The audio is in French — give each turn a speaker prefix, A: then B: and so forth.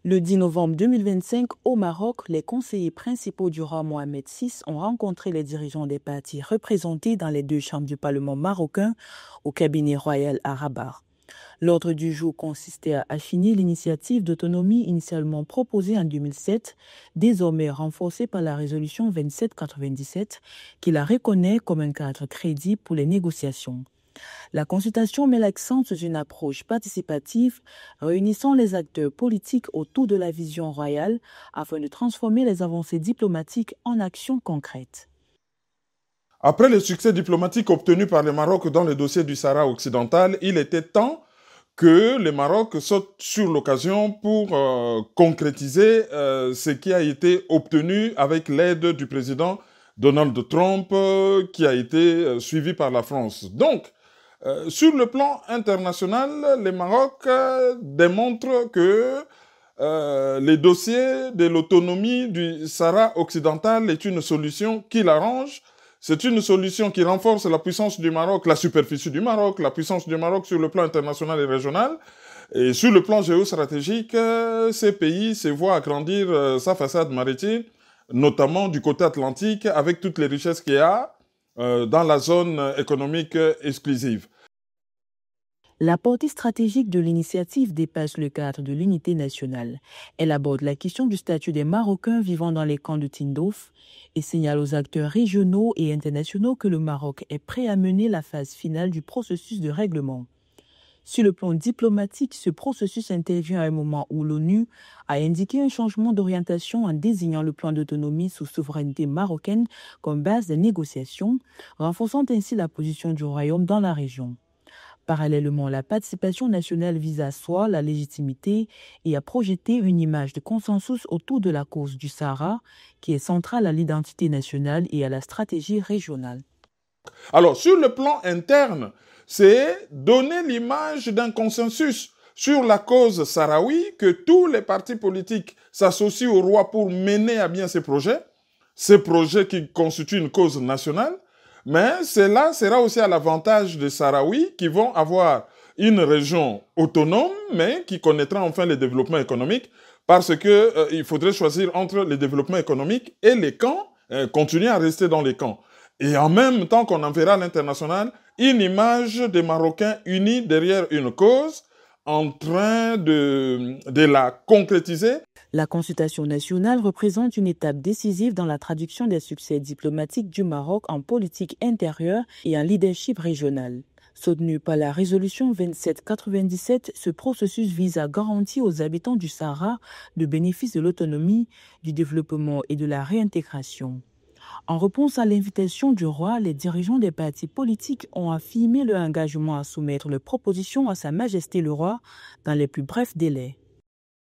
A: Le 10 novembre 2025, au Maroc, les conseillers principaux du roi Mohamed VI ont rencontré les dirigeants des partis représentés dans les deux chambres du Parlement marocain au cabinet royal à Rabat. L'ordre du jour consistait à affiner l'initiative d'autonomie initialement proposée en 2007, désormais renforcée par la résolution 2797, qui la reconnaît comme un cadre crédible pour les négociations. La consultation met l'accent sur une approche participative réunissant les acteurs politiques autour de la vision royale afin de transformer les avancées diplomatiques en actions concrètes.
B: Après le succès diplomatique obtenu par le Maroc dans le dossier du Sahara occidental, il était temps que le Maroc saute sur l'occasion pour concrétiser ce qui a été obtenu avec l'aide du président Donald Trump, qui a été suivi par la France. Donc, sur le plan international, le Maroc démontre que le dossier de l'autonomie du Sahara occidental est une solution qui l'arrange. C'est une solution qui renforce la puissance du Maroc, la superficie du Maroc, la puissance du Maroc sur le plan international et régional. Et sur le plan géostratégique, ces pays se voient agrandir sa façade maritime, notamment du côté atlantique, avec toutes les richesses qu'il y a dans la zone économique exclusive.
A: La portée stratégique de l'initiative dépasse le cadre de l'unité nationale. Elle aborde la question du statut des Marocains vivant dans les camps de Tindouf et signale aux acteurs régionaux et internationaux que le Maroc est prêt à mener la phase finale du processus de règlement. Sur le plan diplomatique, ce processus intervient à un moment où l'ONU a indiqué un changement d'orientation en désignant le plan d'autonomie sous souveraineté marocaine comme base des négociations, renforçant ainsi la position du Royaume dans la région. Parallèlement, la participation nationale vise à asseoir la légitimité et à projeter une image de consensus autour de la cause du Sahara, qui est centrale à l'identité nationale et à la stratégie régionale.
B: Alors, sur le plan interne, c'est donner l'image d'un consensus sur la cause sahraoui, que tous les partis politiques s'associent au roi pour mener à bien ces projets qui constituent une cause nationale. Mais cela sera aussi à l'avantage des Sahraouis qui vont avoir une région autonome, mais qui connaîtra enfin le développement économique, parce que il faudrait choisir entre le développement économique et les camps, continuer à rester dans les camps. Et en même temps qu'on enverra à l'international une image des Marocains unis derrière une cause, en train de la concrétiser.
A: La consultation nationale représente une étape décisive dans la traduction des succès diplomatiques du Maroc en politique intérieure et en leadership régional. Soutenu par la résolution 2797, ce processus vise à garantir aux habitants du Sahara le bénéfice de l'autonomie, du développement et de la réintégration. En réponse à l'invitation du roi, les dirigeants des partis politiques ont affirmé leur engagement à soumettre leurs propositions à Sa Majesté le roi dans les plus brefs délais.